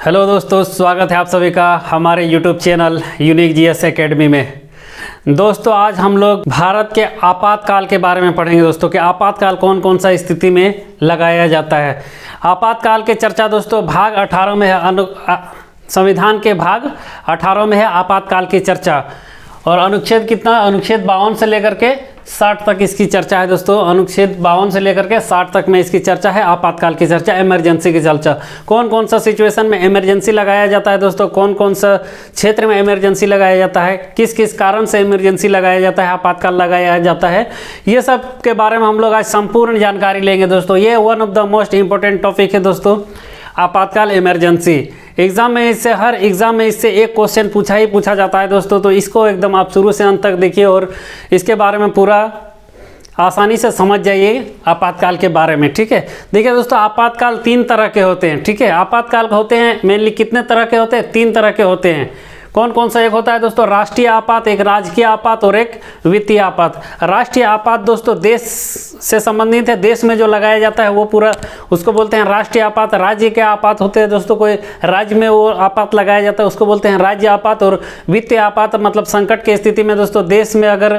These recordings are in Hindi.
हेलो दोस्तों, स्वागत है आप सभी का हमारे YouTube channel unique GS academy में। दोस्तों आज हम लोग भारत के आपातकाल के बारे में पढ़ेंगे दोस्तों कि आपातकाल कौन कौन सा स्थिति में लगाया जाता है। आपातकाल के चर्चा दोस्तों भाग 18 में है, संविधान के भाग 18 में है आपातकाल की चर्चा। और अनुच्छेद कितना, अनुच्छेद 52 से लेकर के 60 तक इसकी चर्चा है दोस्तों। अनुच्छेद 52 से लेकर के 60 तक में इसकी चर्चा है, आपातकाल की चर्चा, इमरजेंसी की चर्चा। कौन कौन सा सिचुएशन में इमरजेंसी लगाया जाता है दोस्तों, कौन कौन सा क्षेत्र में इमरजेंसी लगाया जाता है, किस किस कारण से इमरजेंसी लगाया जाता है, आपातकाल लगाया जाता है, ये सब के बारे में हम लोग आज संपूर्ण जानकारी लेंगे दोस्तों। ये one of the most important topic है दोस्तों, आपातकाल इमरजेंसी। एग्जाम में इससे, हर एग्जाम में इससे एक क्वेश्चन पूछा जाता है दोस्तों। तो इसको एकदम आप शुरू से अंत तक देखिए और इसके बारे में पूरा आसानी से समझ जाइए आपातकाल के बारे में, ठीक है। देखिए दोस्तों, आपातकाल 3 तरह के होते हैं, ठीक है। आपातकाल होते हैं मेनली कितने तरह के होते हैं, 3 तरह के होते हैं। कौन कौन सा? एक होता है दोस्तों राष्ट्रीय आपात, एक राजकीय आपात और एक वित्तीय आपात। राष्ट्रीय आपात दोस्तों देश से संबंधित है, देश में जो लगाया जाता है वो पूरा उसको बोलते हैं राष्ट्रीय आपात। राज्य के आपात होते हैं दोस्तों, कोई राज्य में वो आपात लगाया जाता है उसको बोलते हैं राज्य आपात। और वित्तीय आपात मतलब संकट की स्थिति में दोस्तों देश में अगर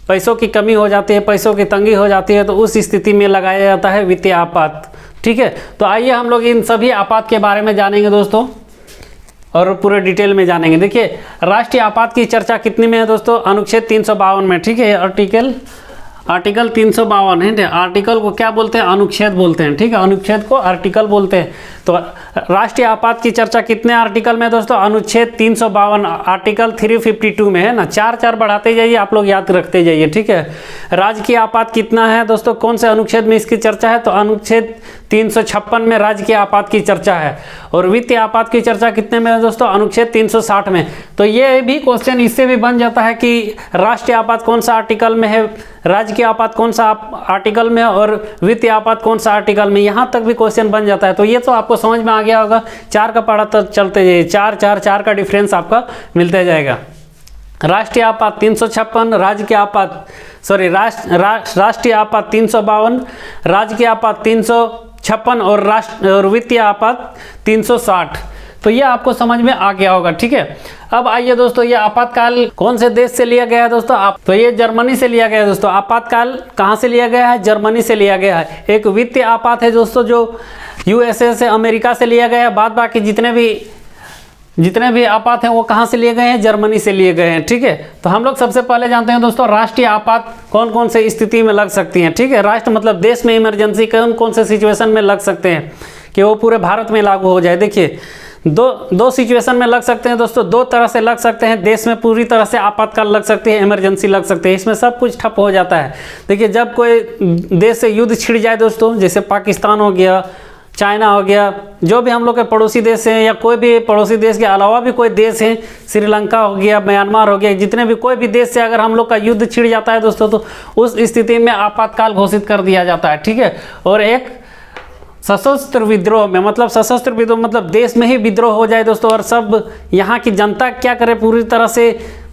पैसों की कमी हो जाती है, पैसों की तंगी हो जाती है तो उस स्थिति में लगाया जाता है वित्तीय आपात, ठीक है। तो आइए हम लोग इन सभी आपात के बारे में जानेंगे दोस्तों और पूरे डिटेल में जानेंगे। देखिए राष्ट्रीय आपात की चर्चा कितनी में है दोस्तों, अनुच्छेद 352 में, ठीक है। आर्टिकल 352 है। आर्टिकल को क्या बोलते हैं, अनुच्छेद बोलते हैं, ठीक है। अनुच्छेद को आर्टिकल बोलते हैं। तो राष्ट्रीय आपात की चर्चा कितने आर्टिकल में दोस्तों, अनुच्छेद 352 आर्टिकल 352 में है ना। 4 बढ़ाते जाइए, आप लोग याद रखते जाइए, ठीक है। राजकीय आपात कितना है दोस्तों, कौन से अनुच्छेद में इसकी चर्चा है, तो अनुच्छेद 356 में राजकीय आपात की चर्चा है। और वित्तीय आपात की चर्चा कितने में है दोस्तों, अनुच्छेद 360 में। तो ये भी क्वेश्चन इससे भी बन जाता है कि राष्ट्रीय आपात कौन सा आर्टिकल में है, राजकीय आपात कौन सा आर्टिकल में और वित्तीय आपात कौन सा आर्टिकल में, यहाँ तक भी क्वेश्चन बन जाता है। तो ये तो आपको समझ में आ गया होगा। 4 का पढ़ा तो चलते जाइए, 4 का डिफरेंस आपका मिलता जाएगा। राष्ट्रीय आपात 356, राजकीय आपात राष्ट्रीय आपात 352, राजकीय आपात 356 और वित्तीय आपात 360। तो ये आपको समझ में आ गया होगा, ठीक है। अब आइए दोस्तों, ये आपातकाल कौन से देश से लिया गया है दोस्तों, तो ये जर्मनी से लिया गया है दोस्तों। आपातकाल कहाँ से लिया गया है, जर्मनी से लिया गया है। एक वित्तीय आपात है दोस्तों जो यूएसए से, अमेरिका से लिया गया है। बाद बाकी जितने भी आपात हैं वो कहाँ से लिए गए हैं, जर्मनी से लिए गए हैं, ठीक है। तो हम लोग सबसे पहले जानते हैं दोस्तों राष्ट्रीय आपात कौन कौन से स्थिति में लग सकती हैं, ठीक है। राष्ट्र मतलब देश में इमरजेंसी कौन कौन से सिचुएशन में लग सकते हैं कि वो पूरे भारत में लागू हो जाए। देखिए दो सिचुएशन में लग सकते हैं दोस्तों, 2 तरह से लग सकते हैं। देश में पूरी तरह से आपातकाल लग सकती है, इमरजेंसी लग सकती है, इसमें सब कुछ ठप हो जाता है। देखिए जब कोई देश से युद्ध छिड़ जाए दोस्तों, जैसे पाकिस्तान हो गया, चाइना हो गया, जो भी हम लोग के पड़ोसी देश हैं या कोई भी पड़ोसी देश के अलावा भी कोई देश है, श्रीलंका हो गया, म्यांमार हो गया, जितने भी कोई भी देश से अगर हम लोग का युद्ध छिड़ जाता है दोस्तों तो उस स्थिति में आपातकाल घोषित कर दिया जाता है, ठीक है। और एक सशस्त्र विद्रोह में, मतलब सशस्त्र विद्रोह मतलब देश में ही विद्रोह हो जाए दोस्तों और सब यहाँ की जनता क्या करे, पूरी तरह से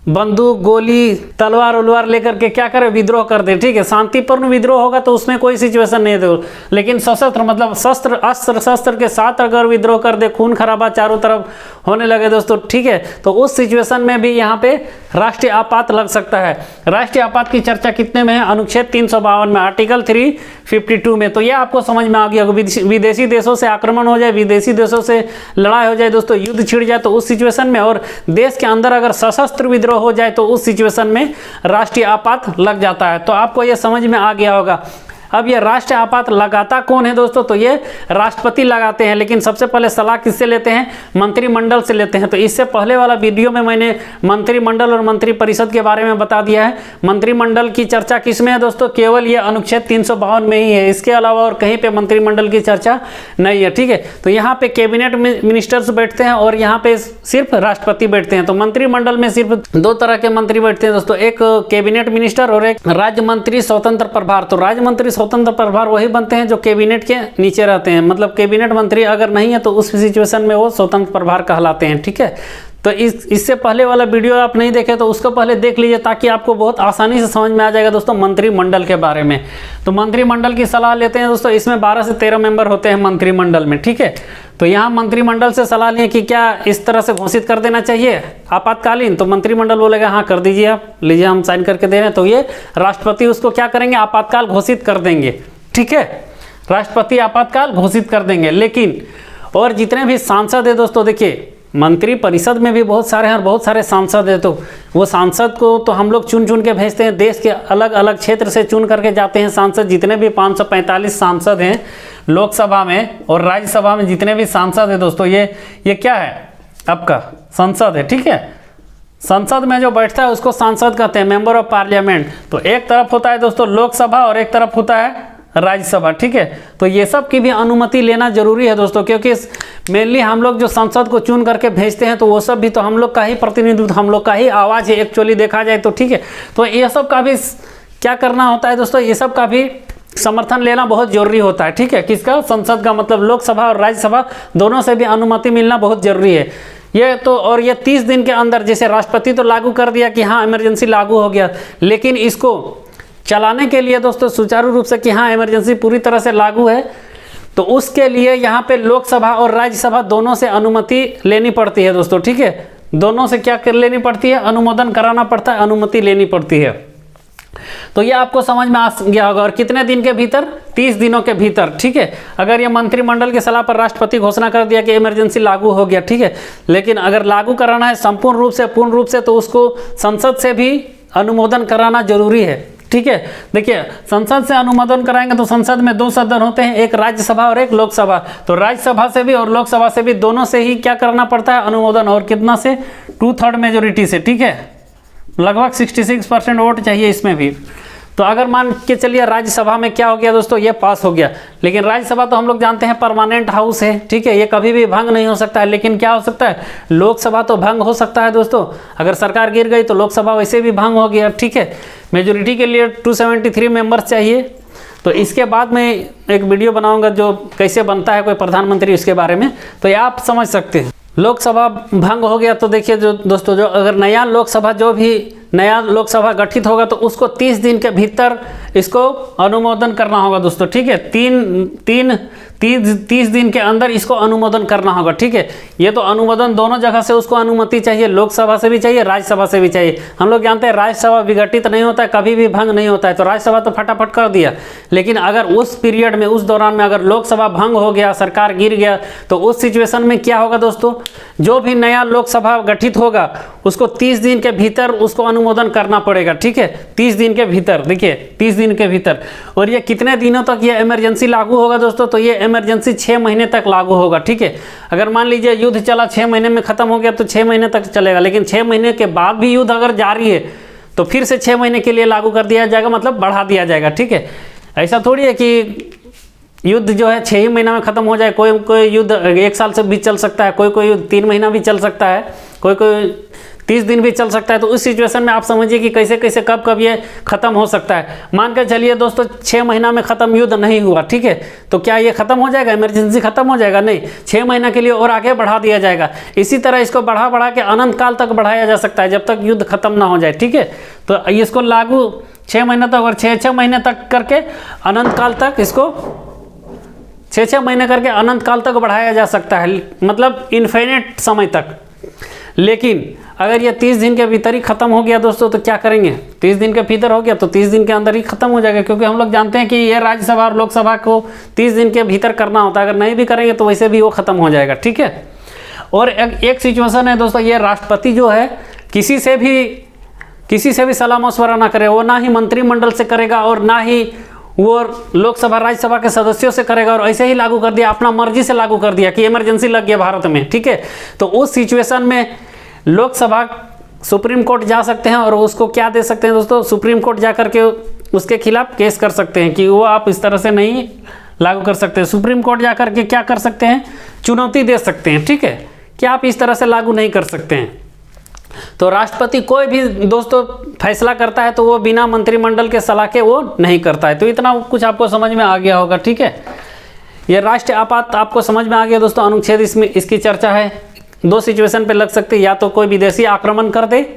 बंदूक गोली तलवार उलवार लेकर के क्या करे, विद्रोह कर दे, ठीक है। शांतिपूर्ण विद्रोह होगा तो उसमें कोई सिचुएशन नहीं है। लेकिन सशस्त्र मतलब अस्त्र शस्त्र के साथ अगर विद्रोह कर दे, खून खराबा चारों तरफ होने लगे दोस्तों, ठीक है, तो उस सिचुएशन में भी यहाँ पे राष्ट्रीय आपात लग सकता है। राष्ट्रीय आपात की चर्चा कितने में है, अनुच्छेद 352 में, आर्टिकल 352 में। तो ये आपको समझ में आ गया। विदेशी देशों से आक्रमण हो जाए, विदेशी देशों से लड़ाई हो जाए दोस्तों, युद्ध छिड़ जाए तो उस सिचुएशन में, और देश के अंदर अगर सशस्त्र विद्रोह हो जाए तो उस सिचुएशन में राष्ट्रीय आपात लग जाता है। तो आपको यह समझ में आ गया होगा। अब ये राष्ट्रीय आपात लगाता कौन है दोस्तों, तो ये राष्ट्रपति लगाते हैं। लेकिन सबसे पहले सलाह किससे लेते हैं, मंत्रिमंडल से लेते हैं। तो इससे पहले वाला वीडियो में मैंने मंत्रिमंडल और मंत्रिपरिषद के बारे में बता दिया है। मंत्रिमंडल की चर्चा किसमें है दोस्तों, केवल ये अनुच्छेद 352 में ही है, इसके अलावा और कहीं पे मंत्रिमंडल की चर्चा नहीं है, ठीक है। तो यहाँ पे कैबिनेट मिनिस्टर्स बैठते हैं और यहाँ पे सिर्फ राष्ट्रपति बैठते हैं। तो मंत्रिमंडल में सिर्फ 2 तरह के मंत्री बैठते हैं दोस्तों, एक कैबिनेट मिनिस्टर और एक राज्य मंत्री स्वतंत्र प्रभार। तो राज्य मंत्री स्वतंत्र प्रभार वही बनते हैं जो कैबिनेट के नीचे रहते हैं, मतलब कैबिनेट मंत्री अगर नहीं है तो उस सिचुएशन में वो स्वतंत्र प्रभार कहलाते हैं। ठीक है, तो इससे पहले वाला वीडियो आप नहीं देखे तो उसको पहले देख लीजिए, ताकि आपको बहुत आसानी से समझ में आ जाएगा दोस्तों मंत्रिमंडल के बारे में। तो मंत्रिमंडल की सलाह लेते हैं दोस्तों, इसमें 12 से 13 मेंबर होते हैं मंत्रिमंडल में। ठीक है, तो यहाँ मंत्रिमंडल से सलाह लें कि क्या इस तरह से घोषित कर देना चाहिए आपातकालीन, तो मंत्रिमंडल बोलेगा हाँ कर दीजिए, आप लीजिए हम साइन करके दे रहे हैं। तो ये राष्ट्रपति उसको क्या करेंगे, आपातकाल घोषित कर देंगे। ठीक है, राष्ट्रपति आपातकाल घोषित कर देंगे। लेकिन और जितने भी सांसद है दोस्तों, देखिए मंत्री परिषद में भी बहुत सारे हैं और बहुत सारे सांसद हैं, तो वो सांसद को तो हम लोग चुन चुन के भेजते हैं, देश के अलग अलग क्षेत्र से चुन करके जाते हैं सांसद। जितने भी 545 सांसद हैं लोकसभा में और राज्यसभा में जितने भी सांसद हैं दोस्तों, ये क्या है आपका संसद है। ठीक है, संसद में जो बैठता है उसको सांसद कहते हैं, मेंबर ऑफ पार्लियामेंट। तो एक तरफ होता है दोस्तों लोकसभा और एक तरफ होता है राज्यसभा। ठीक है, तो ये सब की भी अनुमति लेना जरूरी है दोस्तों, क्योंकि मेनली हम लोग जो संसद को चुन करके भेजते हैं तो वो सब भी तो हम लोग का ही प्रतिनिधित्व, हम लोग का ही आवाज़ है एक्चुअली देखा जाए तो। ठीक है, तो ये सब का भी क्या करना होता है दोस्तों, ये सब का भी समर्थन लेना बहुत जरूरी होता है। ठीक है, किसका, संसद का, मतलब लोकसभा और राज्यसभा दोनों से भी अनुमति मिलना बहुत जरूरी है। ये तो और ये 30 दिन के अंदर, जैसे राष्ट्रपति तो लागू कर दिया कि हाँ इमरजेंसी लागू हो गया, लेकिन इसको चलाने के लिए दोस्तों सुचारू रूप से कि हाँ इमरजेंसी पूरी तरह से लागू है, तो उसके लिए यहाँ पे लोकसभा और राज्यसभा दोनों से अनुमति लेनी पड़ती है दोस्तों। ठीक है, दोनों से क्या कर लेनी पड़ती है, अनुमोदन कराना पड़ता है, अनुमति लेनी पड़ती है। तो ये आपको समझ में आ गया होगा। और कितने दिन के भीतर, 30 दिनों के भीतर। ठीक है, अगर ये मंत्रिमंडल की सलाह पर राष्ट्रपति घोषणा कर दिया कि इमरजेंसी लागू हो गया, ठीक है, लेकिन अगर लागू कराना है संपूर्ण रूप से, पूर्ण रूप से, तो उसको संसद से भी अनुमोदन कराना जरूरी है। ठीक है, देखिए संसद से अनुमोदन कराएंगे तो संसद में 2 सदन होते हैं, एक राज्यसभा और एक लोकसभा। तो राज्यसभा से भी और लोकसभा से भी दोनों से ही क्या करना पड़ता है, अनुमोदन, और कितना से, 2/3 मेजोरिटी से। ठीक है, लगभग 66% वोट चाहिए इसमें भी। तो अगर मान के चलिए राज्यसभा में क्या हो गया दोस्तों, ये पास हो गया, लेकिन राज्यसभा तो हम लोग जानते हैं परमानेंट हाउस है। ठीक है, ये कभी भी भंग नहीं हो सकता है, लेकिन क्या हो सकता है, लोकसभा तो भंग हो सकता है दोस्तों। अगर सरकार गिर गई तो लोकसभा वैसे भी भंग हो गया। ठीक है, मेजोरिटी के लिए 273 मेंबर्स चाहिए। तो इसके बाद मैं एक वीडियो बनाऊंगा जो कैसे बनता है कोई प्रधानमंत्री, उसके बारे में, तो ये आप समझ सकते हैं। लोकसभा भंग हो गया तो देखिए जो दोस्तों, जो अगर जो भी नया लोकसभा गठित होगा तो उसको 30 दिन के भीतर इसको अनुमोदन करना होगा दोस्तों। ठीक है, 30 दिन के अंदर इसको अनुमोदन करना होगा। ठीक है, ये तो अनुमोदन दोनों जगह से उसको अनुमति चाहिए, लोकसभा से भी चाहिए, राज्यसभा से भी चाहिए। हम लोग जानते हैं राज्यसभा विघटित नहीं होता है, कभी भी भंग नहीं होता है, तो राज्यसभा तो फटाफट कर दिया। लेकिन अगर उस पीरियड में, उस दौरान में अगर लोकसभा भंग हो गया, सरकार गिर गया, तो उस सिचुएशन में क्या होगा दोस्तों, जो भी नया लोकसभा गठित होगा उसको 30 दिन के भीतर उसको अनुमोदन करना पड़ेगा। ठीक है, 30 दिन के भीतर, देखिए 30 दिन के भीतर। और ये कितने दिनों तक ये इमरजेंसी लागू होगा दोस्तों, तो ये इमरजेंसी 6 महीने तक लागू होगा। ठीक है, अगर मान लीजिए युद्ध चला 6 महीने में खत्म हो गया तो 6 महीने तक चलेगा, लेकिन 6 महीने के बाद भी युद्ध अगर जारी है तो फिर से 6 महीने के लिए लागू कर दिया जाएगा, मतलब बढ़ा दिया जाएगा। ठीक है, ऐसा थोड़ी है कि युद्ध जो है 6 ही महीना में खत्म हो जाए। कोई युद्ध 1 साल से भी चल सकता है, कोई युद्ध 3 महीना भी चल सकता है, कोई 30 दिन भी चल सकता है। तो उस सिचुएशन में आप समझिए कि कैसे कैसे कब ये खत्म हो सकता है। मान कर चलिए दोस्तों 6 महीना में खत्म युद्ध नहीं हुआ, ठीक है, तो क्या ये खत्म हो जाएगा, इमरजेंसी खत्म हो जाएगा? नहीं, 6 महीना के लिए और आगे बढ़ा दिया जाएगा। इसी तरह इसको बढ़ा के अनंत काल तक बढ़ाया जा सकता है, जब तक युद्ध खत्म ना हो जाए। ठीक है, तो इसको लागू 6 महीने तक और 6 महीने तक करके अनंत काल तक, इसको 6 महीने करके अनंत काल तक बढ़ाया जा सकता है, मतलब इन्फिनिट समय तक। लेकिन अगर ये 30 दिन के भीतर ही खत्म हो गया दोस्तों, तो क्या करेंगे? 30 दिन के भीतर हो गया तो 30 दिन के अंदर ही खत्म हो जाएगा, क्योंकि हम लोग जानते हैं कि ये राज्यसभा और लोकसभा को 30 दिन के भीतर करना होता है। अगर नहीं भी करेंगे तो वैसे भी वो खत्म हो जाएगा। ठीक है, और एक सिचुएशन है दोस्तों, ये राष्ट्रपति जो है किसी से भी सलाह मशवरा ना करे, वो ना ही मंत्रिमंडल से करेगा और ना ही वो लोकसभा राज्यसभा के सदस्यों से करेगा, और ऐसे ही लागू कर दिया, अपना मर्जी से लागू कर दिया कि इमरजेंसी लग गया भारत में। ठीक है, तो उस सिचुएशन में लोकसभा सुप्रीम कोर्ट जा सकते हैं और उसको क्या दे सकते हैं दोस्तों, सुप्रीम कोर्ट जा करके उसके खिलाफ केस कर सकते हैं कि वो आप इस तरह से नहीं लागू कर सकते। सुप्रीम कोर्ट जा करके क्या कर सकते हैं, चुनौती दे सकते हैं। ठीक है, कि आप इस तरह से लागू नहीं कर सकते हैं। तो राष्ट्रपति कोई भी दोस्तों फैसला करता है तो वो बिना मंत्रिमंडल के सलाह के वो नहीं करता है। तो इतना कुछ आपको समझ में आ गया होगा, ठीक है। ये राष्ट्रीय आपात आपको समझ में आ गया दोस्तों। अनुच्छेद इसमें इसकी चर्चा है, दो सिचुएशन पे लग सकती है, या तो कोई विदेशी आक्रमण कर दे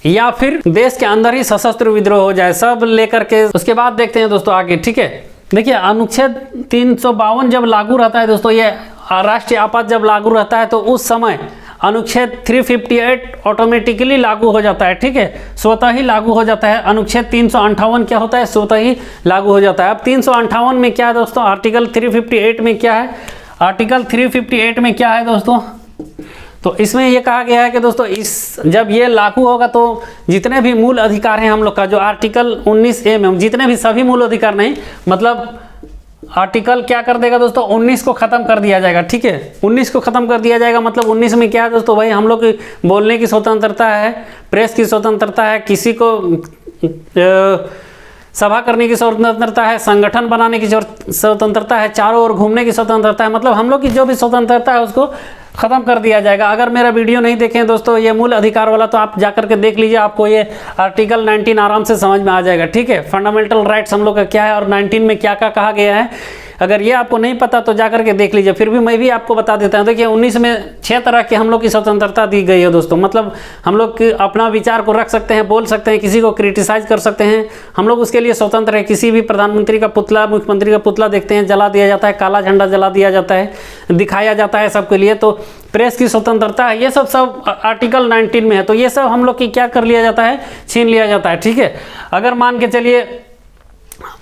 या फिर देश के अंदर ही सशस्त्र विद्रोह हो जाए, सब लेकर के उसके बाद देखते हैं दोस्तों आगे, ठीक है। देखिए अनुच्छेद 352 जब लागू रहता है दोस्तों, ये राष्ट्रीय आपात जब लागू रहता है तो उस समय अनुच्छेद 358 ऑटोमेटिकली लागू हो जाता है, ठीक है, स्वतः ही लागू हो जाता है। अनुच्छेद 358 क्या होता है, स्वतः ही लागू हो जाता है। अब 358 में क्या है दोस्तों, आर्टिकल 358 में क्या है, आर्टिकल 358 में क्या है दोस्तों, तो इसमें ये कहा गया है कि दोस्तों इस जब ये लागू होगा तो जितने भी मूल अधिकार हैं हम लोग का, जो आर्टिकल 19A में जितने भी सभी मूल अधिकार नहीं, मतलब आर्टिकल क्या कर देगा दोस्तों, 19 को ख़त्म कर दिया जाएगा, ठीक है। 19 को ख़त्म कर दिया जाएगा मतलब 19 में क्या है दोस्तों, भाई हम लोग की बोलने की स्वतंत्रता है, प्रेस की स्वतंत्रता है, किसी को सभा करने की स्वतंत्रता है, संगठन बनाने की स्वतंत्रता है, चारों ओर घूमने की स्वतंत्रता है, मतलब हम लोग की जो भी स्वतंत्रता है उसको ख़त्म कर दिया जाएगा। अगर मेरा वीडियो नहीं देखें दोस्तों ये मूल अधिकार वाला, तो आप जाकर के देख लीजिए, आपको ये आर्टिकल 19 आराम से समझ में आ जाएगा, ठीक है। फंडामेंटल राइट्स हम लोग का क्या है और 19 में क्या क्या कहा गया है, अगर ये आपको नहीं पता तो जाकर के देख लीजिए। फिर भी मैं भी आपको बता देता हूँ। देखिए 19 में 6 तरह की हम लोग की स्वतंत्रता दी गई है दोस्तों, मतलब हम लोग अपना विचार को रख सकते हैं, बोल सकते हैं, किसी को क्रिटिसाइज कर सकते हैं, हम लोग उसके लिए स्वतंत्र है। किसी भी प्रधानमंत्री का पुतला, मुख्यमंत्री का पुतला देखते हैं जला दिया जाता है, काला झंडा जला दिया जाता है, दिखाया जाता है सबके लिए। तो प्रेस की स्वतंत्रता है, ये सब आर्टिकल 19 में है। तो ये सब हम लोग की क्या कर लिया जाता है, छीन लिया जाता है, ठीक है। अगर मान के चलिए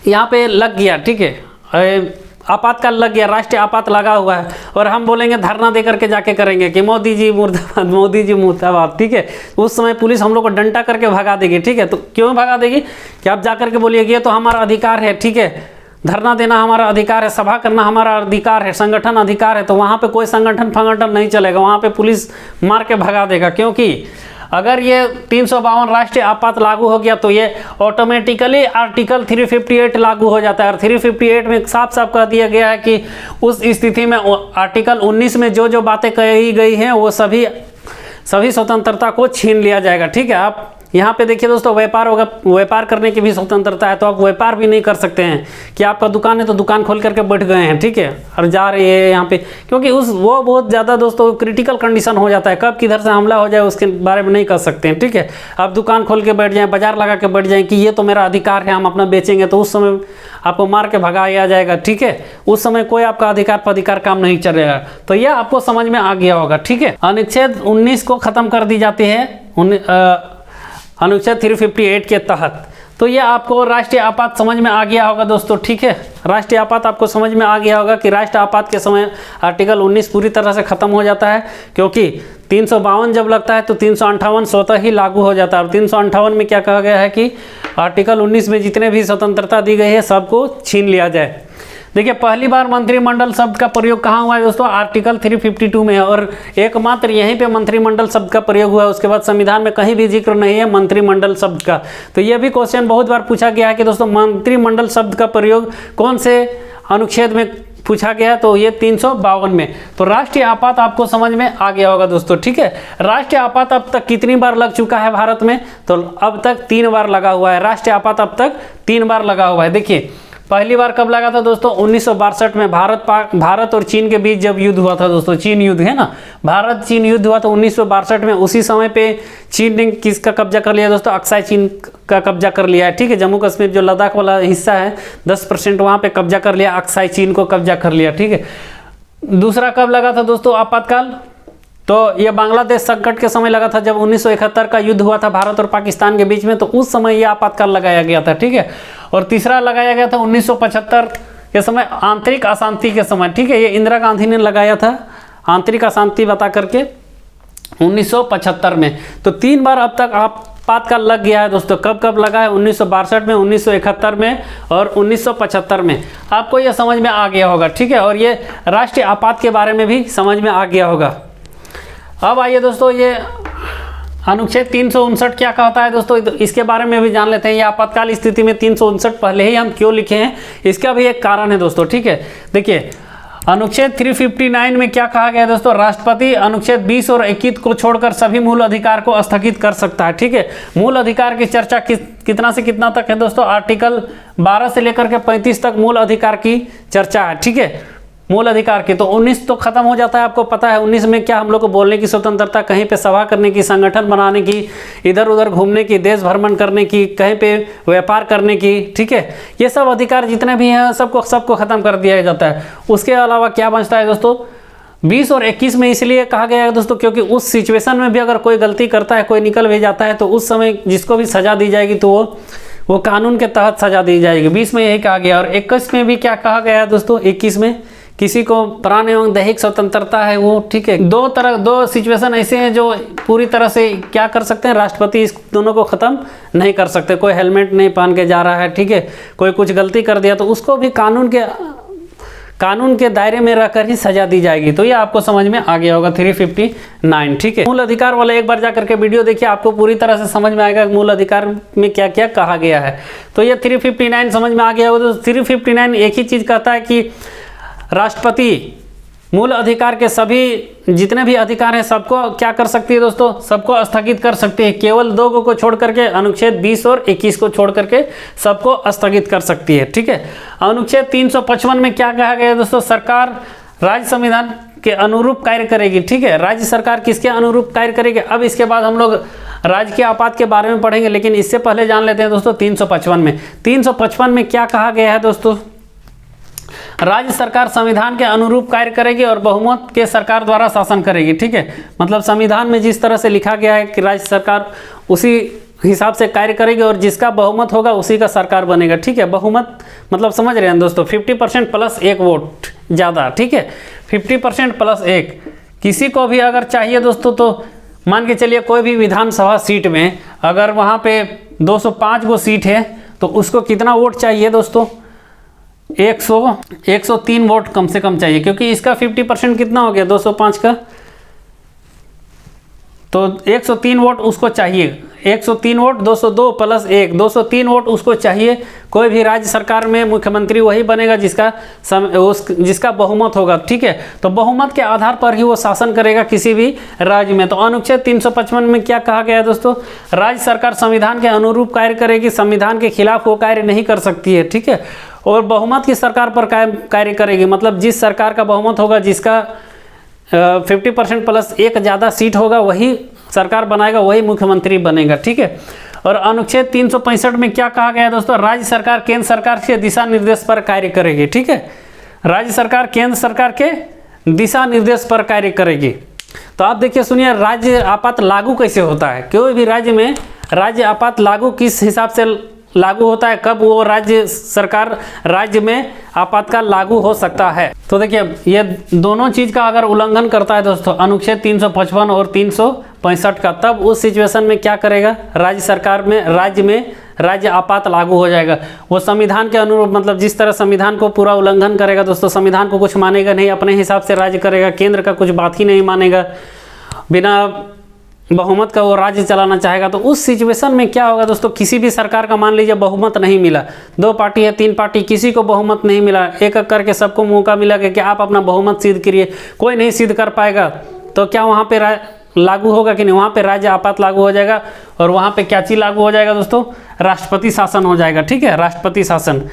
यहाँ पे लग गया, ठीक है, आपातकाल लग गया, राष्ट्रीय आपात लगा हुआ है, और हम बोलेंगे धरना दे करके जाके करेंगे कि मोदी जी मुर्दाबाद, मोदी जी मुर्दाबाद, ठीक है। उस समय पुलिस हम लोग को डंडा करके भगा देगी, ठीक है। तो क्यों भगा देगी कि आप जाकर के बोलिए कि ये तो हमारा अधिकार है, ठीक है, धरना देना हमारा अधिकार है, सभा करना हमारा अधिकार है, संगठन अधिकार है। तो वहाँ पे कोई संगठन फंगठन नहीं चलेगा, वहाँ पे पुलिस मार के भगा देगा। क्योंकि अगर ये 352 राष्ट्रीय आपात लागू हो गया तो ये ऑटोमेटिकली आर्टिकल 358 लागू हो जाता है। और 358 में साफ साफ कह दिया गया है कि उस स्थिति में आर्टिकल 19 में जो जो बातें कही गई हैं वो सभी स्वतंत्रता को छीन लिया जाएगा, ठीक है। आप यहाँ पे देखिए दोस्तों, व्यापार होगा, व्यापार करने की भी स्वतंत्रता है, तो आप व्यापार भी नहीं कर सकते हैं कि आपका दुकान है तो दुकान खोल करके बैठ गए हैं, ठीक है, और जा रही है यहाँ पे, क्योंकि वो बहुत ज़्यादा दोस्तों क्रिटिकल कंडीशन हो जाता है, कब किधर से हमला हो जाए उसके बारे में नहीं कर सकते हैं, ठीक है। आप दुकान खोल के बैठ जाएँ, बाजार लगा के बैठ जाएँ कि ये तो मेरा अधिकार है, हम अपना बेचेंगे, तो उस समय आपको मार के भगाया जाएगा, ठीक है। उस समय कोई आपका अधिकार पधिकार काम नहीं चलेगा। तो यह आपको समझ में आ गया होगा, ठीक है। अनुच्छेद 19 को ख़त्म कर दी जाती है अनुच्छेद 358 के तहत। तो ये आपको राष्ट्रीय आपात समझ में आ गया होगा दोस्तों, ठीक है। राष्ट्रीय आपात आपको समझ में आ गया होगा कि राष्ट्रीय आपात के समय आर्टिकल 19 पूरी तरह से ख़त्म हो जाता है, क्योंकि 352 जब लगता है तो 358 स्वतः ही लागू हो जाता है। और 358 में क्या कहा गया है कि आर्टिकल 19 में जितने भी स्वतंत्रता दी गई है सबको छीन लिया जाए। देखिए पहली बार मंत्रिमंडल शब्द का प्रयोग कहाँ हुआ है दोस्तों, आर्टिकल 352 में, और एकमात्र यहीं पे मंत्रिमंडल शब्द का प्रयोग हुआ है। उसके बाद संविधान में कहीं भी जिक्र नहीं है मंत्रिमंडल शब्द का। तो यह भी क्वेश्चन बहुत बार पूछा गया है कि दोस्तों मंत्रिमंडल शब्द का प्रयोग कौन से अनुच्छेद में पूछा गया, तो ये 352 में। तो राष्ट्रीय आपात आपको समझ में आ गया होगा दोस्तों, ठीक है। राष्ट्रीय आपात अब तक कितनी बार लग चुका है भारत में, तो अब तक 3 बार लगा हुआ है। राष्ट्रीय आपात अब तक 3 बार लगा हुआ है। देखिए पहली बार कब लगा था दोस्तों, 1962 में भारत और चीन के बीच जब युद्ध हुआ था दोस्तों, चीन युद्ध है ना, भारत चीन युद्ध हुआ था 1962 में। उसी समय पे चीन ने किसका कब्जा कर लिया दोस्तों, अक्साई चीन का कब्जा कर लिया है, ठीक है। जम्मू कश्मीर जो लद्दाख वाला हिस्सा है 10% वहाँ पे कब्जा कर लिया, अक्साई चीन को कब्जा कर लिया, ठीक है। दूसरा कब लगा था दोस्तों आपातकाल, तो ये बांग्लादेश संकट के समय लगा था, जब 1971 का युद्ध हुआ था भारत और पाकिस्तान के बीच में, तो उस समय ये आपातकाल लगाया गया था, ठीक है। और तीसरा लगाया गया था 1975 के समय, आंतरिक अशांति के समय, ठीक है। ये इंदिरा गांधी ने लगाया था आंतरिक अशांति बता करके 1975 में। तो 3 बार अब तक आपातकाल लग गया है दोस्तों। कब कब लगा है, 1962 में, 1971 में और 1975 में। आपको ये समझ में आ गया होगा, ठीक है। और ये राष्ट्रीय आपात के बारे में भी समझ में आ गया होगा। अब आइए दोस्तों, ये अनुच्छेद 359 क्या कहता है दोस्तों, इसके बारे में भी जान लेते हैं। ये आपातकाल स्थिति में 359 पहले ही हम क्यों लिखे हैं, इसका भी एक कारण है दोस्तों, ठीक है। देखिए अनुच्छेद 359 में क्या कहा गया है दोस्तों, राष्ट्रपति अनुच्छेद 20 और 21 को छोड़कर सभी मूल अधिकार को स्थगित कर सकता है। ठीक है, मूल अधिकार की चर्चा कितना से कितना तक है दोस्तों, आर्टिकल 12 से लेकर के 35 तक मूल अधिकार की चर्चा है। ठीक है, मूल अधिकार की तो 19 तो खत्म हो जाता है, आपको पता है 19 में क्या हम लोग को बोलने की स्वतंत्रता, कहीं पे सभा करने की, संगठन बनाने की, इधर उधर घूमने की, देश भ्रमण करने की, कहीं पे व्यापार करने की। ठीक है, ये सब अधिकार जितने भी हैं सबको खत्म कर दिया जाता है। उसके अलावा क्या बचता है दोस्तों, 20 और 21 में इसलिए कहा गया है दोस्तों क्योंकि उस सिचुएशन में भी अगर कोई गलती करता है, कोई निकल भी जाता है, तो उस समय जिसको भी सजा दी जाएगी तो वो कानून के तहत सजा दी जाएगी। 20 में यही कहा गया। और 21 में भी क्या कहा गया है दोस्तों, 21 में किसी को प्राण एवं दैहिक स्वतंत्रता है वो, ठीक है, दो सिचुएशन ऐसे हैं जो पूरी तरह से क्या कर सकते हैं, राष्ट्रपति इस दोनों को खत्म नहीं कर सकते। कोई हेलमेट नहीं पहन के जा रहा है, ठीक है, कोई कुछ गलती कर दिया तो उसको भी कानून के दायरे में रहकर ही सजा दी जाएगी। तो ये आपको समझ में आ गया होगा 359। ठीक है, मूल अधिकार वाले एक बार जाकर के वीडियो देखिए, आपको पूरी तरह से समझ में आएगा मूल अधिकार में क्या क्या कहा गया है। तो ये 359 समझ में आ गया होगा। तो 359 एक ही चीज़ कहता है कि राष्ट्रपति मूल अधिकार के सभी जितने भी अधिकार हैं सबको क्या कर सकती है दोस्तों, सबको स्थगित कर सकती है। केवल 2 को छोड़ करके, अनुच्छेद 20 और 21 को छोड़ करके सबको स्थगित कर सकती है। ठीक है, अनुच्छेद 355 में क्या कहा गया है दोस्तों, सरकार राज्य संविधान के अनुरूप कार्य करेगी। ठीक है, राज्य सरकार किसके अनुरूप कार्य करेगी, अब इसके बाद हम लोग राजकीय आपात के बारे में पढ़ेंगे, लेकिन इससे पहले जान लेते हैं दोस्तों 355 में क्या कहा गया है दोस्तों, राज्य सरकार संविधान के अनुरूप कार्य करेगी और बहुमत के सरकार द्वारा शासन करेगी। ठीक है, मतलब संविधान में जिस तरह से लिखा गया है कि राज्य सरकार उसी हिसाब से कार्य करेगी और जिसका बहुमत होगा उसी का सरकार बनेगा। ठीक है, बहुमत मतलब समझ रहे हैं दोस्तों, 50% प्लस 1 वोट ज़्यादा। ठीक है, 50% प्लस 1 किसी को भी अगर चाहिए दोस्तों, तो मान के चलिए कोई भी विधानसभा सीट में अगर वहाँ पे 205 गो सीट है तो उसको कितना वोट चाहिए दोस्तों, 103 वोट कम से कम चाहिए, क्योंकि इसका 50% कितना हो गया 205 का, तो 103 वोट उसको चाहिए। 103 वोट 202 प्लस 1 203 वोट उसको चाहिए। कोई भी राज्य सरकार में मुख्यमंत्री वही बनेगा जिसका बहुमत होगा। ठीक है, तो बहुमत के आधार पर ही वो शासन करेगा किसी भी राज्य में। तो अनुच्छेद 355 में क्या कहा गया है दोस्तों, राज्य सरकार संविधान के अनुरूप कार्य करेगी, संविधान के खिलाफ वो कार्य नहीं कर सकती है। ठीक है, और बहुमत की सरकार पर कार्य करेगी, मतलब जिस सरकार का बहुमत होगा, जिसका 50% प्लस 1 ज़्यादा सीट होगा वही सरकार बनाएगा, वही मुख्यमंत्री बनेगा। ठीक है, और अनुच्छेद 365 में क्या कहा गया है दोस्तों, राज्य सरकार केंद्र सरकार के दिशा निर्देश पर कार्य करेगी। ठीक है, राज्य सरकार केंद्र सरकार के दिशा निर्देश पर कार्य करेगी। तो आप देखिए सुनिए, राज्य आपात लागू कैसे होता है, कोई भी राज्य में राज्य आपात लागू किस हिसाब से लागू होता है, कब वो राज्य सरकार राज्य में आपातकाल लागू हो सकता है। तो देखिए ये दोनों चीज़ का अगर उल्लंघन करता है दोस्तों, अनुच्छेद 355 और 365 का, तब उस सिचुएशन में क्या करेगा, राज्य सरकार में राज्य आपात लागू हो जाएगा। वो संविधान के अनुरूप, मतलब जिस तरह संविधान को पूरा उल्लंघन करेगा दोस्तों, संविधान को कुछ मानेगा नहीं, अपने हिसाब से राज्य करेगा, केंद्र का कुछ बात ही नहीं मानेगा, बिना बहुमत का वो राज्य चलाना चाहेगा। तो उस सिचुएशन में क्या होगा दोस्तों, किसी भी सरकार का मान लीजिए बहुमत नहीं मिला, 2 पार्टी है 3 पार्टी, किसी को बहुमत नहीं मिला, एक एक करके सबको मौका मिला कि आप अपना बहुमत सिद्ध करिए, कोई नहीं सिद्ध कर पाएगा, तो क्या वहाँ पे लागू होगा कि नहीं, वहाँ पे राज्य आपात लागू हो जाएगा। और वहाँ पे क्या चीज़ लागू हो जाएगा दोस्तों, राष्ट्रपति शासन हो जाएगा। ठीक है, राष्ट्रपति शासन।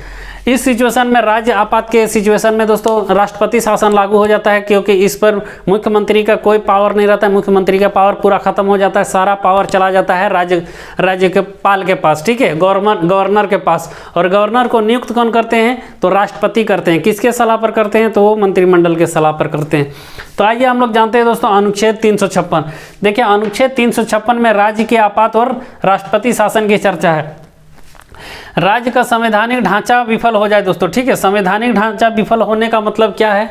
इस सिचुएशन में, राज्य आपात के सिचुएशन में दोस्तों राष्ट्रपति शासन लागू हो जाता है, क्योंकि इस पर मुख्यमंत्री का कोई पावर नहीं रहता है, मुख्यमंत्री का पावर पूरा खत्म हो जाता है, सारा पावर चला जाता है राज्य के पाल के पास। ठीक है, गवर्नर के पास। और गवर्नर को नियुक्त कौन करते हैं, तो राष्ट्रपति करते हैं। किसके सलाह पर करते हैं, तो वो मंत्रिमंडल के सलाह पर करते हैं। तो आइए हम लोग जानते हैं दोस्तों अनुच्छेद 356। देखिए अनुच्छेद 356 में राज्य के आपात और राष्ट्रपति शासन की चर्चा है। राज्य का संवैधानिक ढांचा विफल हो जाए दोस्तों। ठीक है, संवैधानिक ढांचा विफल होने का मतलब क्या है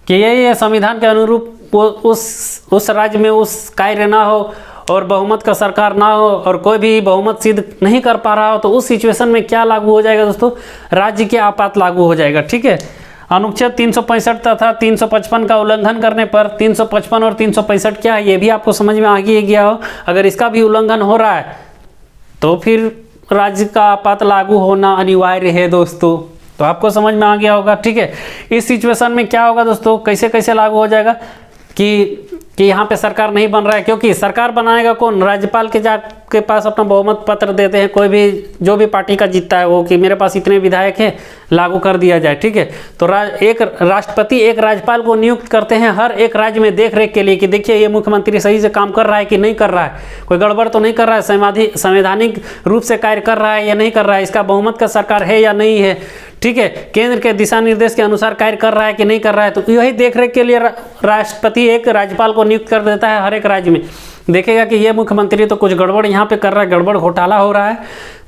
कि ये संविधान के अनुरूप उस राज्य में उस कार्य ना हो और बहुमत का सरकार ना हो और कोई भी बहुमत सिद्ध नहीं कर पा रहा हो, तो उस सिचुएशन में क्या लागू हो जाएगा दोस्तों, राज्य के आपात लागू हो जाएगा। ठीक है, अनुच्छेद 365 तथा 355 का उल्लंघन करने पर 355 और 365 क्या है ये भी आपको समझ में आ गया हो। अगर इसका भी उल्लंघन हो रहा है तो फिर राज्य का आपात लागू होना अनिवार्य है दोस्तों। तो आपको समझ में आ गया होगा, ठीक है। इस सिचुएशन में क्या होगा दोस्तों, कैसे कैसे लागू हो जाएगा कि यहाँ पे सरकार नहीं बन रहा है, क्योंकि सरकार बनाएगा कौन, राज्यपाल के पास अपना बहुमत पत्र देते हैं, कोई भी जो भी पार्टी का जीतता है वो, कि मेरे पास इतने विधायक हैं, लागू कर दिया जाए, ठीक है। तो एक राष्ट्रपति एक राज्यपाल को नियुक्त करते हैं हर एक राज्य में देख रेख के लिए, कि देखिए ये मुख्यमंत्री सही से काम कर रहा है कि नहीं कर रहा है, कोई गड़बड़ तो नहीं कर रहा है, संवैधानिक रूप से कार्य कर रहा है या नहीं कर रहा है, इसका बहुमत का सरकार है या नहीं है, ठीक है, केंद्र के दिशा निर्देश के अनुसार कार्य कर रहा है कि नहीं कर रहा है। तो यही देखरेख के लिए राष्ट्रपति एक राज्यपाल को नियुक्त कर देता है हर एक राज्य में, देखेगा कि ये मुख्यमंत्री तो कुछ गड़बड़ यहाँ पे कर रहा है, गड़बड़ घोटाला हो रहा है,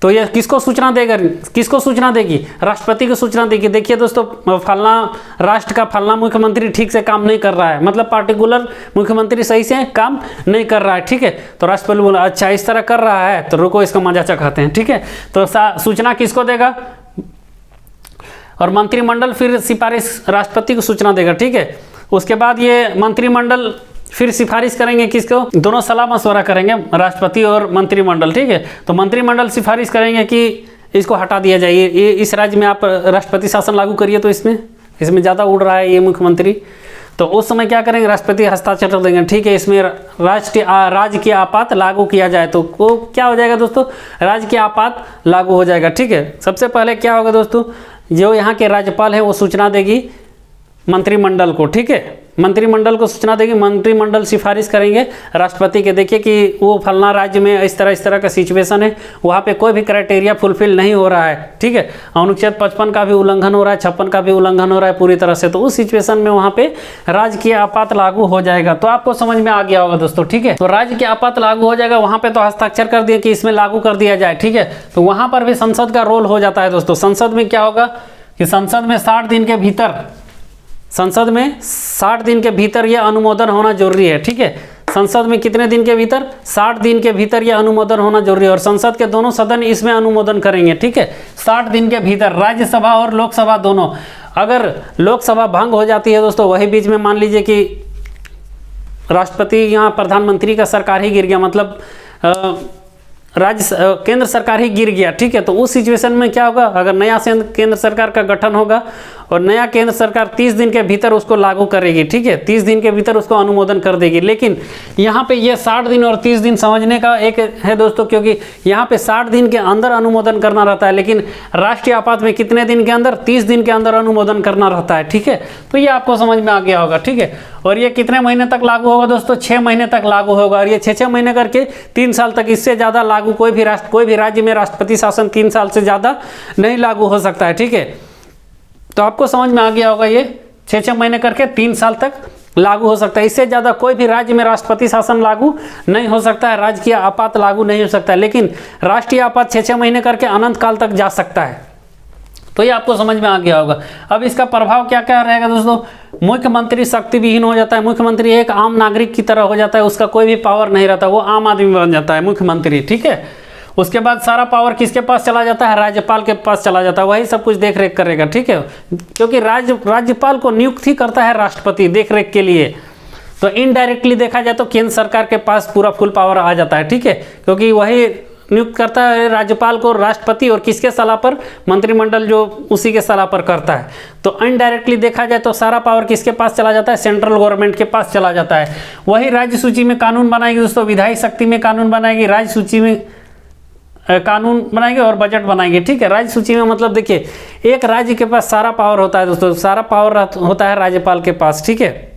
तो ये किसको सूचना देगा, किसको सूचना देगी, राष्ट्रपति को सूचना देगी। देखिए दोस्तों, फलना राष्ट्र का फलना मुख्यमंत्री ठीक से काम नहीं कर रहा है, मतलब पार्टिकुलर मुख्यमंत्री सही से काम नहीं कर रहा है, ठीक है। तो राष्ट्रपति बोला अच्छा इस तरह कर रहा है, तो रुको इसका मजा चखाते हैं, ठीक है। तो सूचना किसको देगा, और मंत्रिमंडल फिर सिफारिश राष्ट्रपति को सूचना देगा, ठीक है। उसके बाद ये मंत्रिमंडल फिर सिफारिश करेंगे किसको, दोनों सलाह मशवरा करेंगे, राष्ट्रपति और मंत्रिमंडल, ठीक है। तो मंत्रिमंडल सिफारिश करेंगे कि इसको हटा दिया जाए, ये इस राज्य में आप राष्ट्रपति शासन लागू करिए, तो इसमें ज़्यादा उड़ रहा है ये मुख्यमंत्री, तो उस समय क्या करेंगे, राष्ट्रपति हस्ताक्षर देंगे, ठीक है, इसमें राज्य की आपात लागू किया जाए। तो वो क्या हो जाएगा दोस्तों, राज्य की आपात लागू हो जाएगा, ठीक है। सबसे पहले क्या होगा दोस्तों, जो यहाँ के राज्यपाल है वो सूचना देगी मंत्रिमंडल को, ठीक है, मंत्रिमंडल को सूचना देगी, मंत्रिमंडल सिफारिश करेंगे राष्ट्रपति के, देखिए कि वो फलना राज्य में इस तरह का सिचुएशन है, वहाँ पे कोई भी क्राइटेरिया फुलफिल नहीं हो रहा है, ठीक है, अनुच्छेद 55 का भी उल्लंघन हो रहा है, 56 का भी उल्लंघन हो रहा है पूरी तरह से, तो उस सिचुएशन में वहाँ पे राज्य की आपात लागू हो जाएगा। तो आपको समझ में आ गया होगा दोस्तों, ठीक है। तो राज्य की आपात लागू हो जाएगा, वहाँ पे तो हस्ताक्षर कर दिए कि इसमें लागू कर दिया जाए, ठीक है। तो वहाँ पर भी संसद का रोल हो जाता है दोस्तों। संसद में क्या होगा कि संसद में 60 दिन के भीतर यह अनुमोदन होना जरूरी है, ठीक है। संसद में कितने दिन के भीतर, 60 दिन के भीतर यह अनुमोदन होना जरूरी है, और संसद के दोनों सदन इसमें अनुमोदन करेंगे, ठीक है, 60 दिन के भीतर, राज्यसभा और लोकसभा दोनों। अगर लोकसभा भंग हो जाती है दोस्तों, वही बीच में मान लीजिए कि राष्ट्रपति यहाँ प्रधानमंत्री का सरकार ही गिर गया, मतलब केंद्र सरकार ही गिर गया, ठीक है। तो उस सिचुएशन में क्या होगा, अगर नया केंद्र सरकार का गठन होगा और नया केंद्र सरकार 30 दिन के भीतर उसको लागू करेगी, ठीक है, 30 दिन के भीतर उसको अनुमोदन कर देगी। लेकिन यहाँ पे ये 60 दिन और 30 दिन समझने का एक है दोस्तों, क्योंकि यहाँ पे 60 दिन के अंदर अनुमोदन करना रहता है, लेकिन राष्ट्रीय आपात में कितने दिन के अंदर, 30 दिन के अंदर अनुमोदन करना रहता है, ठीक है। तो ये आपको समझ में आ गया होगा, ठीक है। और ये कितने महीने तक लागू होगा दोस्तों, 6 महीने तक लागू होगा, और ये 6 महीने करके 3 साल तक, इससे ज़्यादा लागू कोई भी राज्य में राष्ट्रपति शासन 3 साल से ज़्यादा नहीं लागू हो सकता है, ठीक है। तो आपको समझ में आ गया होगा, ये 6 महीने करके 3 साल तक लागू हो सकता है, इससे ज़्यादा कोई भी राज्य में राष्ट्रपति शासन लागू नहीं हो सकता है, राज्य की आपात लागू नहीं हो सकता है, लेकिन राष्ट्रीय आपात 6 महीने करके अनंत काल तक जा सकता है। तो ये आपको समझ में आ गया होगा। अब इसका प्रभाव क्या क्या रहेगा दोस्तों, मुख्यमंत्री शक्ति विहीन हो जाता है, मुख्यमंत्री एक आम नागरिक की तरह हो जाता है, उसका कोई भी पावर नहीं रहता, वो आम आदमी बन जाता है मुख्यमंत्री, ठीक है। उसके बाद सारा पावर किसके पास चला जाता है, राज्यपाल के पास चला जाता है, वही सब कुछ देख रेख करेगा, ठीक है, क्योंकि राज्यपाल को नियुक्त ही करता है राष्ट्रपति देख रेख के लिए। तो इनडायरेक्टली देखा जाए तो केंद्र सरकार के पास पूरा फुल पावर आ जाता है, ठीक है, क्योंकि वही नियुक्त करता है राज्यपाल को राष्ट्रपति, और किसके सलाह पर, मंत्रिमंडल जो उसी के सलाह पर करता है। तो इनडायरेक्टली देखा जाए तो सारा पावर किसके पास चला जाता है, सेंट्रल गवर्नमेंट के पास चला जाता है। वही राज्य सूची में कानून बनाएगी दोस्तों, विधायी शक्ति में कानून बनाएगी, राज्य सूची में कानून बनाएंगे और बजट बनाएंगे, ठीक है। राज्य सूची में मतलब देखिए, एक राज्य के पास सारा पावर होता है दोस्तों, सारा पावर होता है राज्यपाल के पास, ठीक है।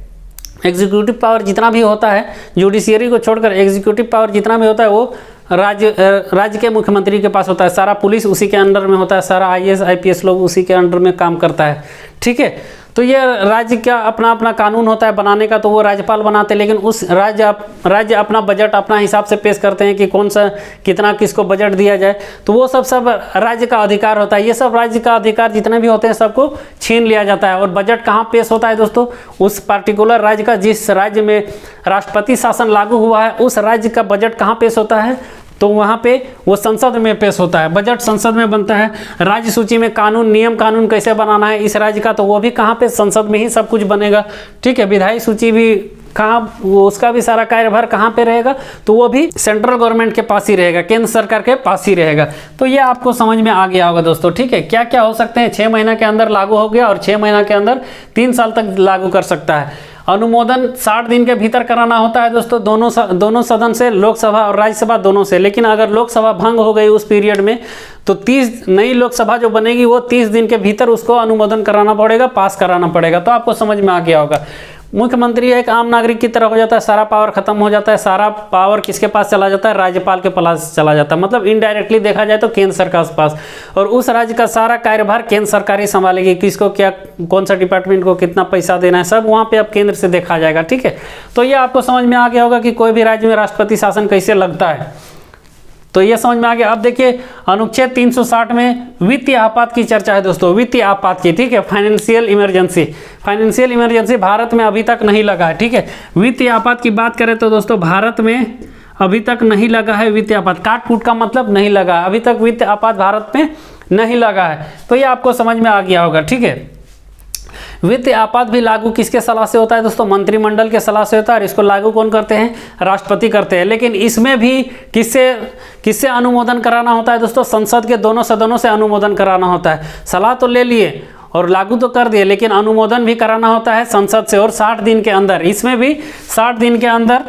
एग्जीक्यूटिव पावर जितना भी होता है, जुडिशियरी को छोड़कर एग्जीक्यूटिव पावर जितना भी होता है वो राज्य के मुख्यमंत्री के पास होता है, सारा पुलिस उसी के अंडर में होता है, सारा IAS IPS लोग उसी के अंडर में काम करता है, ठीक है। तो ये राज्य का अपना अपना कानून होता है बनाने का, तो वो राज्यपाल बनाते हैं, लेकिन उस राज्य अपना बजट अपना हिसाब से पेश करते हैं कि कौन सा कितना किसको बजट दिया जाए, तो वो सब राज्य का अधिकार होता है। ये सब राज्य का अधिकार जितने भी होते हैं सबको छीन लिया जाता है। और बजट कहाँ पेश होता है दोस्तों, उस पार्टिकुलर राज्य का, जिस राज्य में राष्ट्रपति शासन लागू हुआ है उस राज्य का बजट कहाँ पेश होता है, तो वहाँ पे वो संसद में पेश होता है, बजट संसद में बनता है। राज्य सूची में कानून नियम कानून कैसे बनाना है इस राज्य का, तो वो भी कहाँ पे, संसद में ही सब कुछ बनेगा, ठीक है। विधायी सूची भी कहाँ उसका भी सारा कार्यभार कहाँ पे रहेगा, तो वो भी सेंट्रल गवर्नमेंट के पास ही रहेगा, केंद्र सरकार के पास ही रहेगा। तो ये आपको समझ में आ गया होगा दोस्तों, ठीक है। क्या क्या हो सकते हैं, 6 महीना के अंदर लागू हो गया और 6 महीना के अंदर 3 साल तक लागू कर सकता है। अनुमोदन 60 दिन के भीतर कराना होता है दोस्तों, दोनों सदन से, लोकसभा और राज्यसभा दोनों से। लेकिन अगर लोकसभा भंग हो गई उस पीरियड में तो 30 नई लोकसभा जो बनेगी वो 30 दिन के भीतर उसको अनुमोदन कराना पड़ेगा, पास कराना पड़ेगा। तो आपको समझ में आ गया होगा। मुख्यमंत्री एक आम नागरिक की तरह हो जाता है, सारा पावर खत्म हो जाता है। सारा पावर किसके पास चला जाता है, राज्यपाल के पास चला जाता है। मतलब इनडायरेक्टली देखा जाए तो केंद्र सरकार के पास, और उस राज्य का सारा कार्यभार केंद्र सरकार ही संभालेगी। किसको क्या, कौन सा डिपार्टमेंट को कितना पैसा देना है, सब वहाँ पे अब केंद्र से देखा जाएगा, ठीक है। तो ये आपको समझ में आ गया होगा कि कोई भी राज्य में राष्ट्रपति शासन कैसे लगता है। तो ये समझ में आ गया। अब देखिए अनुच्छेद 360 में वित्तीय आपात की चर्चा है दोस्तों, वित्तीय आपात की, ठीक है। Financial emergency, financial emergency Bharat में अभी तक नहीं लगा है, ठीक है। वित्तीय आपात की बात करें तो दोस्तों भारत में अभी तक नहीं लगा है वित्तीय आपात। काट कूट का मतलब नहीं लगा, अभी तक वित्तीय आपात भारत में नहीं लगा है। तो ये आपको समझ में आ गया होगा, ठीक है। वित्तीय आपात भी लागू किसके सलाह से होता है दोस्तों, मंत्रिमंडल के सलाह से होता है, और इसको लागू कौन करते हैं, राष्ट्रपति करते हैं। लेकिन इसमें भी किससे अनुमोदन कराना होता है दोस्तों, संसद के दोनों सदनों से अनुमोदन कराना होता है। सलाह तो ले लिए और लागू तो कर दिए, लेकिन अनुमोदन भी कराना होता है संसद से, और 60 दिन के अंदर, इसमें भी 60 दिन के अंदर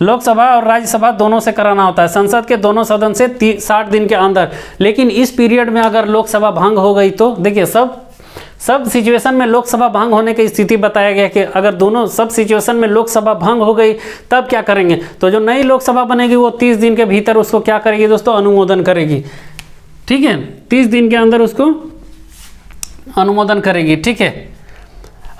लोकसभा और राज्यसभा दोनों से कराना होता है, संसद के दोनों सदन से 60 दिन के अंदर। लेकिन इस पीरियड में अगर लोकसभा भंग हो गई तो देखिए सब सिचुएशन में लोकसभा भंग होने की स्थिति बताया गया कि अगर दोनों सब सिचुएशन में लोकसभा भंग हो गई तब क्या करेंगे। तो जो नई लोकसभा बनेगी वो 30 दिन के भीतर उसको क्या करेगी दोस्तों, अनुमोदन करेगी, ठीक है। 30 दिन के अंदर उसको अनुमोदन करेगी, ठीक है।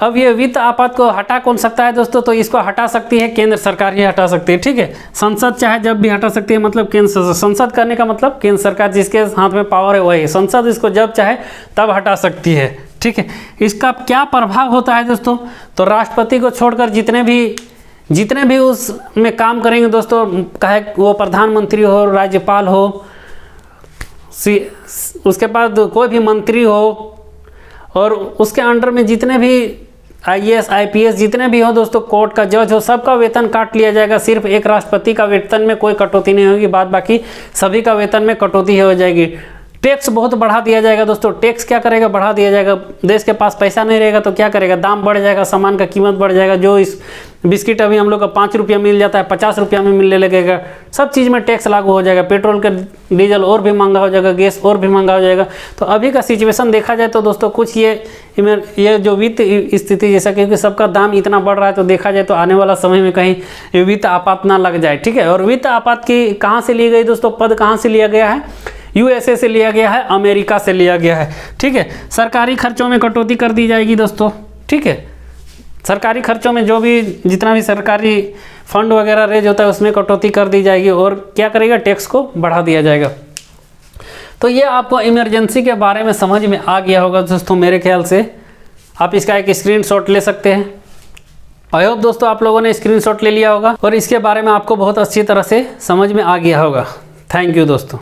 अब ये वित्त आपात को हटा कौन सकता है दोस्तों, तो इसको हटा सकती है केंद्र सरकार ही हटा सकती है, ठीक है। संसद चाहे जब भी हटा सकती है, मतलब केंद्र, संसद करने का मतलब केंद्र सरकार, जिसके हाथ में पावर है वही संसद इसको जब चाहे तब हटा सकती है, ठीक है। इसका क्या प्रभाव होता है दोस्तों, तो राष्ट्रपति को छोड़कर जितने भी उसमें काम करेंगे दोस्तों, चाहे वो प्रधानमंत्री हो, राज्यपाल हो, उसके बाद कोई भी मंत्री हो, और उसके अंडर में जितने भी IAS IPS जितने भी हो दोस्तों, कोर्ट का जज हो, सबका वेतन काट लिया जाएगा। सिर्फ एक राष्ट्रपति का वेतन में कोई कटौती नहीं होगी, बाद बाकी सभी का वेतन में कटौती हो जाएगी। टैक्स बहुत बढ़ा दिया जाएगा दोस्तों। टैक्स क्या करेगा, बढ़ा दिया जाएगा। देश के पास पैसा नहीं रहेगा तो क्या करेगा, दाम बढ़ जाएगा, सामान का कीमत बढ़ जाएगा। जो इस बिस्किट अभी हम लोग का 5 रुपया मिल जाता है 50 रुपया में मिलने लगेगा। सब चीज़ में टैक्स लागू हो जाएगा। पेट्रोल का डीजल और भी महंगा हो जाएगा, गैस और भी महंगा हो जाएगा। तो अभी का सिचुएशन देखा जाए तो दोस्तों कुछ ये जो वित्त स्थिति जैसा, क्योंकि सबका दाम इतना बढ़ रहा है, तो देखा जाए तो आने वाला समय में कहीं वित्त आपात ना लग जाए, ठीक है। और वित्त आपात की कहाँ से ली गई दोस्तों, पद कहाँ से लिया गया है, USA से लिया गया है, अमेरिका से लिया गया है, ठीक है। सरकारी खर्चों में कटौती कर दी जाएगी दोस्तों, ठीक है। सरकारी खर्चों में जो भी जितना भी सरकारी फंड वगैरह रेज होता है उसमें कटौती कर दी जाएगी, और क्या करेगा, टैक्स को बढ़ा दिया जाएगा। तो ये आपको इमरजेंसी के बारे में समझ में आ गया होगा दोस्तों। मेरे ख्याल से आप इसका एक स्क्रीनशॉट ले सकते हैं। आई होप दोस्तों आप लोगों ने स्क्रीनशॉट ले लिया होगा और इसके बारे में आपको बहुत अच्छी तरह से समझ में आ गया होगा। थैंक यू दोस्तों।